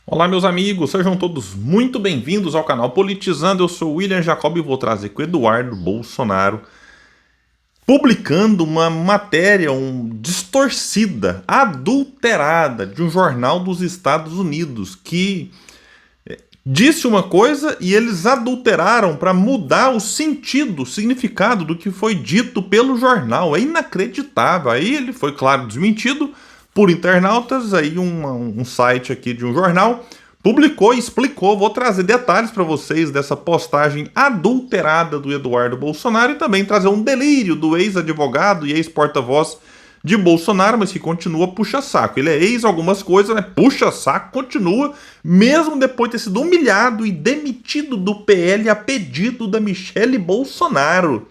Olá, meus amigos, sejam todos muito bem-vindos ao canal Politizando. Eu sou o William Jacob e vou trazer com o Eduardo Bolsonaro publicando uma matéria distorcida, adulterada, de um jornal dos Estados Unidos que disse uma coisa e eles adulteraram para mudar o sentido, o significado do que foi dito pelo jornal. É inacreditável. Aí ele foi, claro, desmentido por internautas. Aí um site aqui de um jornal publicou e explicou. Vou trazer detalhes para vocês dessa postagem adulterada do Eduardo Bolsonaro e também trazer um delírio do ex-advogado e ex-porta-voz de Bolsonaro, mas que continua puxa-saco. Ele é ex algumas coisas, né? Puxa-saco, continua, mesmo depois de ter sido humilhado e demitido do PL a pedido da Michele Bolsonaro.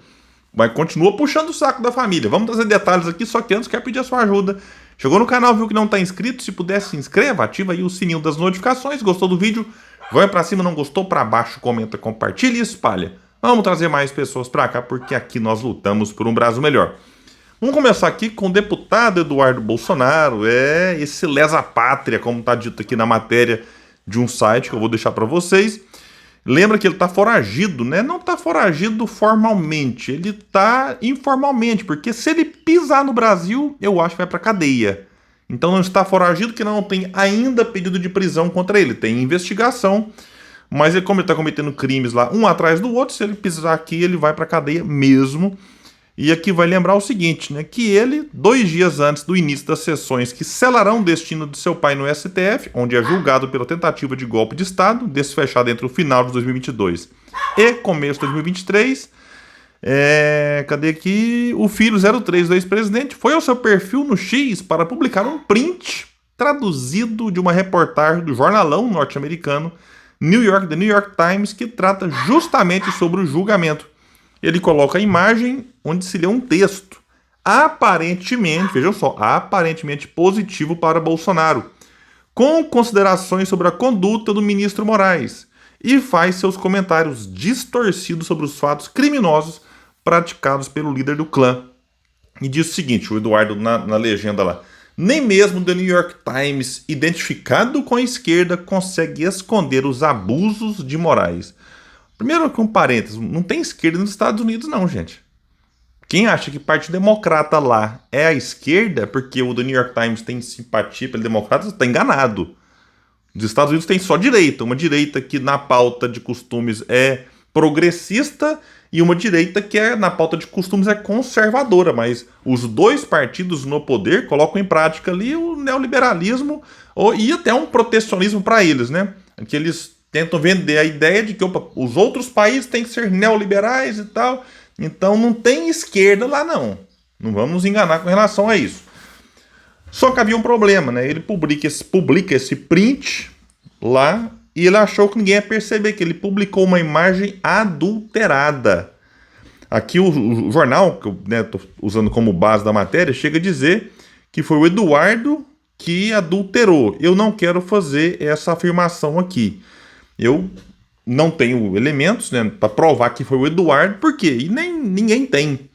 Mas continua puxando o saco da família. Vamos trazer detalhes aqui, só que antes quero pedir a sua ajuda. Chegou no canal, viu que não está inscrito? Se puder, se inscreva, ativa aí o sininho das notificações. Gostou do vídeo? Vai para cima, não gostou? Para baixo, comenta, compartilha e espalha. Vamos trazer mais pessoas para cá, porque aqui nós lutamos por um Brasil melhor. Vamos começar aqui com o deputado Eduardo Bolsonaro, esse lesa-pátria, como está dito aqui na matéria de um site que eu vou deixar para vocês. Lembra que ele está foragido, né? Não está foragido formalmente, ele está informalmente, porque se ele pisar no Brasil, eu acho que vai para cadeia. Então não está foragido, que não tem ainda pedido de prisão contra ele, tem investigação, mas como ele está cometendo crimes lá, um atrás do outro, se ele pisar aqui, ele vai para cadeia mesmo. E aqui vai lembrar o seguinte, né, que ele, 2 dias antes do início das sessões que selarão o destino de seu pai no STF, onde é julgado pela tentativa de golpe de Estado, desfechado entre o final de 2022 e começo de 2023, cadê aqui? O filho 03 do ex-presidente foi ao seu perfil no X para publicar um print traduzido de uma reportagem do jornalão norte-americano The New York Times, que trata justamente sobre o julgamento. Ele coloca a imagem onde se lê um texto, aparentemente, vejam só, aparentemente positivo para Bolsonaro, com considerações sobre a conduta do ministro Moraes, e faz seus comentários distorcidos sobre os fatos criminosos praticados pelo líder do clã. E diz o seguinte, o Eduardo na legenda lá: nem mesmo The New York Times, identificado com a esquerda, consegue esconder os abusos de Moraes. Primeiro, com parênteses, não tem esquerda nos Estados Unidos não, gente. Quem acha que Partido Democrata lá é a esquerda, porque o The New York Times tem simpatia pelo democrata, está enganado. Nos Estados Unidos tem só direita, uma direita que na pauta de costumes é progressista e uma direita que na pauta de costumes é conservadora, mas os dois partidos no poder colocam em prática ali o neoliberalismo e até um protecionismo para eles, né? Que eles tentam vender a ideia de que os outros países têm que ser neoliberais e tal. Então não tem esquerda lá não. Não vamos nos enganar com relação a isso. Só que havia um problema, né? Ele publica esse print lá e ele achou que ninguém ia perceber que ele publicou uma imagem adulterada. Aqui o jornal, que eu estou usando como base da matéria, chega a dizer que foi o Eduardo que adulterou. Eu não quero fazer essa afirmação aqui. Eu não tenho elementos, né, para provar que foi o Eduardo, por quê? E nem ninguém tem.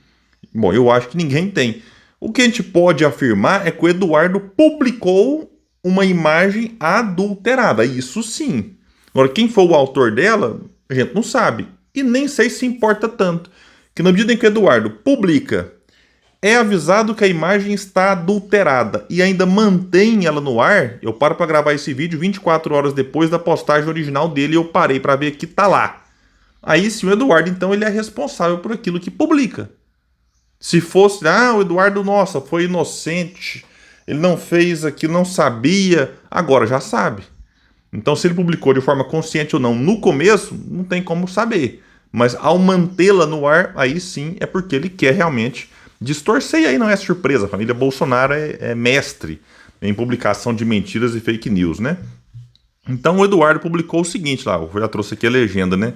Bom, eu acho que ninguém tem. O que a gente pode afirmar é que o Eduardo publicou uma imagem adulterada, isso sim. Agora, quem foi o autor dela, a gente não sabe. E nem sei se importa tanto. Que na medida em que o Eduardo publica, é avisado que a imagem está adulterada e ainda mantém ela no ar, eu paro para gravar esse vídeo 24 horas depois da postagem original dele e eu parei para ver que tá lá. Aí sim, o Eduardo, então, ele é responsável por aquilo que publica. Se fosse, o Eduardo, nossa, foi inocente, ele não fez aquilo, não sabia, agora já sabe. Então, se ele publicou de forma consciente ou não no começo, não tem como saber. Mas ao mantê-la no ar, aí sim é porque ele quer realmente distorcer. E aí não é surpresa, a família Bolsonaro é mestre em publicação de mentiras e fake news, né? Então o Eduardo publicou o seguinte lá, eu já trouxe aqui a legenda, né?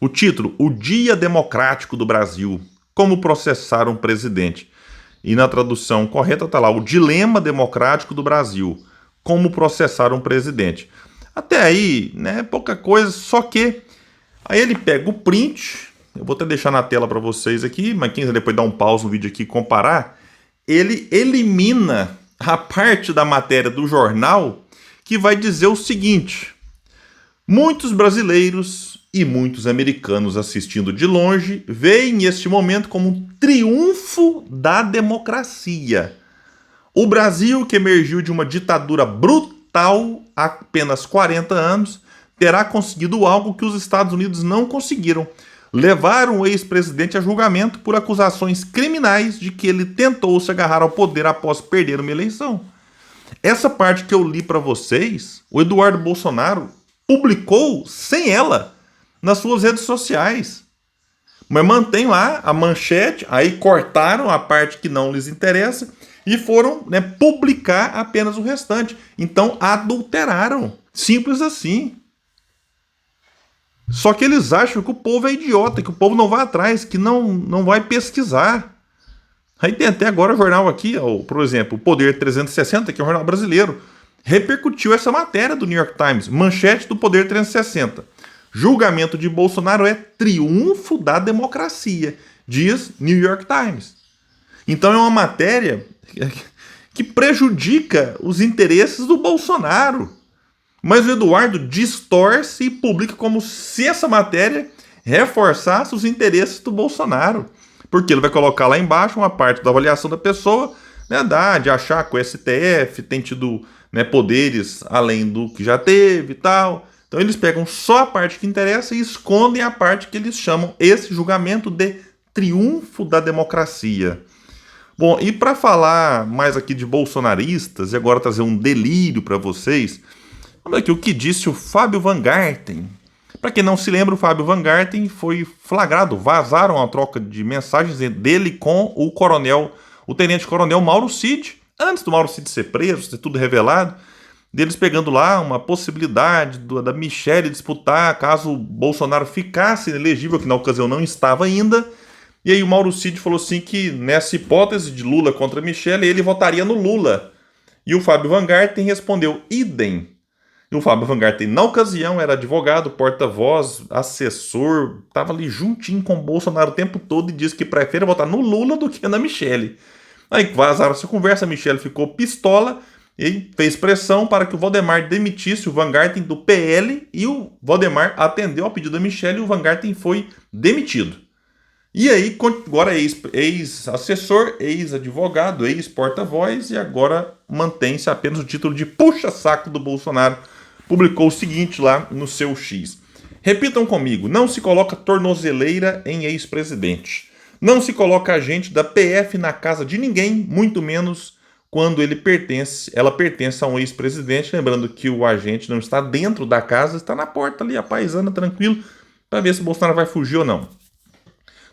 O título: O Dia Democrático do Brasil, como processar um presidente. E na tradução correta tá lá: O Dilema Democrático do Brasil, como processar um presidente. Até aí, né, pouca coisa, só que aí ele pega o print. Eu vou até deixar na tela para vocês aqui, mas quem depois dar um pause no vídeo aqui e comparar, ele elimina a parte da matéria do jornal que vai dizer o seguinte: muitos brasileiros e muitos americanos assistindo de longe veem este momento como um triunfo da democracia. O Brasil, que emergiu de uma ditadura brutal há apenas 40 anos, terá conseguido algo que os Estados Unidos não conseguiram: levar o ex-presidente a julgamento por acusações criminais de que ele tentou se agarrar ao poder após perder uma eleição. Essa parte que eu li para vocês, o Eduardo Bolsonaro publicou sem ela nas suas redes sociais. Mas mantém lá a manchete, aí cortaram a parte que não lhes interessa e foram, né, publicar apenas o restante. Então adulteraram. Simples assim. Só que eles acham que o povo é idiota, que o povo não vai atrás, que não vai pesquisar. Aí tem até agora o jornal aqui, por exemplo, o Poder 360, que é um jornal brasileiro, repercutiu essa matéria do New York Times, manchete do Poder 360. Julgamento de Bolsonaro é triunfo da democracia, diz New York Times. Então é uma matéria que prejudica os interesses do Bolsonaro. Mas o Eduardo distorce e publica como se essa matéria reforçasse os interesses do Bolsonaro. Porque ele vai colocar lá embaixo uma parte da avaliação da pessoa, né, de achar que o STF tem tido, né, poderes além do que já teve e tal. Então eles pegam só a parte que interessa e escondem a parte que eles chamam esse julgamento de triunfo da democracia. Bom, e para falar mais aqui de bolsonaristas e agora trazer um delírio para vocês, vamos ver aqui o que disse o Fábio Van Garten. Para quem não se lembra, o Fábio Van Garten foi flagrado, vazaram a troca de mensagens dele com o tenente-coronel Mauro Cid, antes do Mauro Cid ser preso, ser tudo revelado, deles pegando lá uma possibilidade da Michelle disputar caso o Bolsonaro ficasse elegível, que na ocasião não estava ainda. E aí o Mauro Cid falou assim que nessa hipótese de Lula contra Michelle, ele votaria no Lula. E o Fábio Van Garten respondeu idem. E o Fábio Van Garten, na ocasião, era advogado, porta-voz, assessor, estava ali juntinho com o Bolsonaro o tempo todo e disse que prefere votar no Lula do que na Michelle. Aí vazaram essa conversa, a Michelle ficou pistola e fez pressão para que o Valdemar demitisse o Van Garten do PL e o Valdemar atendeu ao pedido da Michelle e o Van Garten foi demitido. E aí, agora ex-assessor, ex-advogado, ex-porta-voz e agora mantém-se apenas o título de puxa-saco do Bolsonaro. Publicou o seguinte lá no seu X. Repitam comigo, não se coloca tornozeleira em ex-presidente. Não se coloca agente da PF na casa de ninguém, muito menos quando ela pertence a um ex-presidente. Lembrando que o agente não está dentro da casa, está na porta ali, a paisana, tranquilo, para ver se o Bolsonaro vai fugir ou não.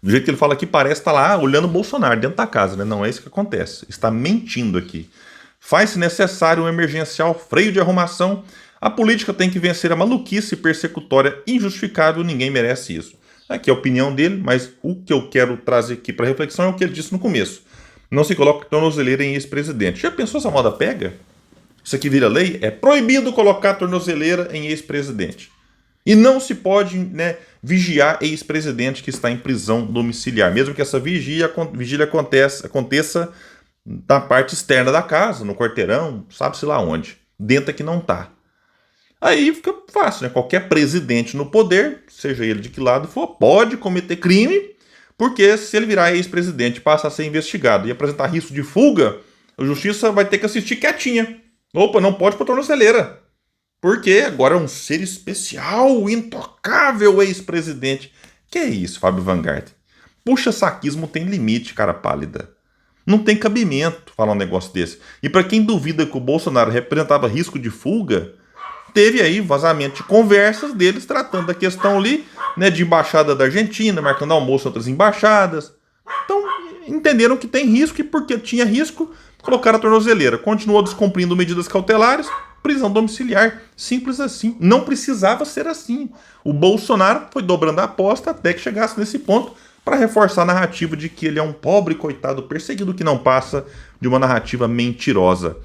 Do jeito que ele fala aqui, parece estar lá olhando o Bolsonaro dentro da casa, né? Não é isso que acontece. Está mentindo aqui. Faz-se necessário um emergencial freio de arrumação. A política tem que vencer a maluquice persecutória injustificável. Ninguém merece isso. Aqui é a opinião dele, mas o que eu quero trazer aqui para reflexão é o que ele disse no começo. Não se coloca tornozeleira em ex-presidente. Já pensou se a moda pega? Isso aqui vira lei? É proibido colocar tornozeleira em ex-presidente. E não se pode, né, vigiar ex-presidente que está em prisão domiciliar, mesmo que essa vigília aconteça na parte externa da casa, no quarteirão, sabe-se lá onde. Dentro aqui não está. Aí fica fácil, né? Qualquer presidente no poder, seja ele de que lado for, pode cometer crime, porque se ele virar ex-presidente e passar a ser investigado e apresentar risco de fuga, a justiça vai ter que assistir quietinha. Opa, não pode pôr tornozeleira. Porque agora é um ser especial, intocável ex-presidente. Que é isso, Fábio Van Garten? Puxa-saquismo tem limite, cara pálida. Não tem cabimento falar um negócio desse. E para quem duvida que o Bolsonaro representava risco de fuga, teve aí vazamento de conversas deles tratando da questão ali, né, de embaixada da Argentina, marcando almoço em outras embaixadas. Então, entenderam que tem risco e porque tinha risco, colocaram a tornozeleira. Continuou descumprindo medidas cautelares, prisão domiciliar, simples assim. Não precisava ser assim. O Bolsonaro foi dobrando a aposta até que chegasse nesse ponto para reforçar a narrativa de que ele é um pobre coitado perseguido que não passa de uma narrativa mentirosa.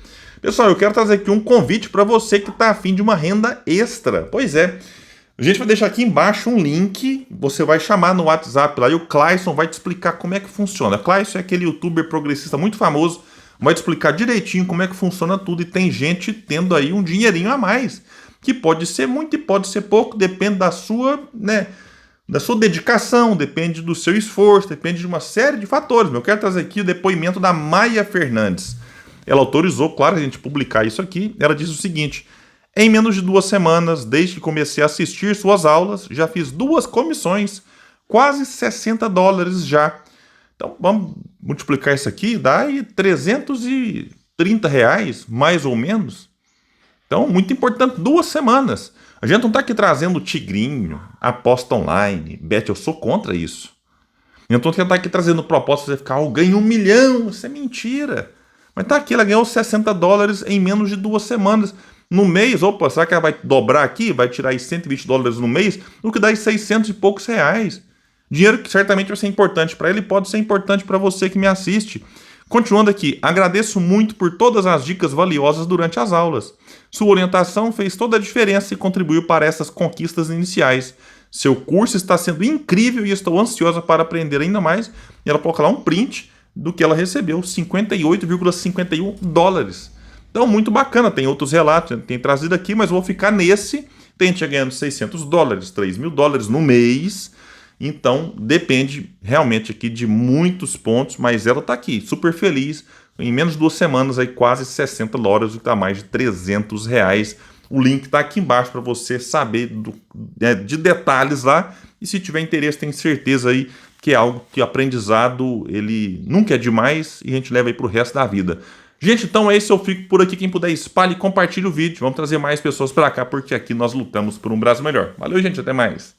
Pessoal, eu quero trazer aqui um convite para você que está afim de uma renda extra. Pois é, a gente vai deixar aqui embaixo um link, você vai chamar no WhatsApp lá e o Clayson vai te explicar como é que funciona. Clayson é aquele youtuber progressista muito famoso, vai te explicar direitinho como é que funciona tudo e tem gente tendo aí um dinheirinho a mais, que pode ser muito e pode ser pouco, depende da sua, né, da sua dedicação, depende do seu esforço, depende de uma série de fatores. Eu quero trazer aqui o depoimento da Maia Fernandes. Ela autorizou, claro, a gente publicar isso aqui. Ela disse o seguinte: em menos de 2 semanas, desde que comecei a assistir suas aulas, já fiz 2 comissões, quase $60 já. Então vamos multiplicar isso aqui, dá aí R$ 330, mais ou menos. Então, muito importante, 2 semanas. A gente não está aqui trazendo tigrinho, aposta online, bet, eu sou contra isso. Eu não estou aqui trazendo proposta para você ficar, ganha 1 milhão, isso é mentira. Mas tá aqui, ela ganhou $60 em menos de 2 semanas. No mês, opa, será que ela vai dobrar aqui? Vai tirar aí $120 no mês? O que dá aí 600 e poucos reais. Dinheiro que certamente vai ser importante para ele e pode ser importante para você que me assiste. Continuando aqui, agradeço muito por todas as dicas valiosas durante as aulas. Sua orientação fez toda a diferença e contribuiu para essas conquistas iniciais. Seu curso está sendo incrível e estou ansiosa para aprender ainda mais. E ela coloca lá um print do que ela recebeu, $58,51. Então, muito bacana, tem outros relatos, tem trazido aqui, mas vou ficar nesse. Tem gente ganhando $600, $3.000 no mês. Então, depende realmente aqui de muitos pontos, mas ela está aqui, super feliz. Em menos de 2 semanas, aí quase $60, o que está mais de R$ 300. O link está aqui embaixo para você saber de detalhes lá. E se tiver interesse, tenho certeza aí que é algo que o aprendizado, ele nunca é demais e a gente leva aí para o resto da vida. Gente, então é isso, eu fico por aqui. Quem puder, espalhe e compartilhe o vídeo. Vamos trazer mais pessoas para cá, porque aqui nós lutamos por um Brasil melhor. Valeu, gente, até mais.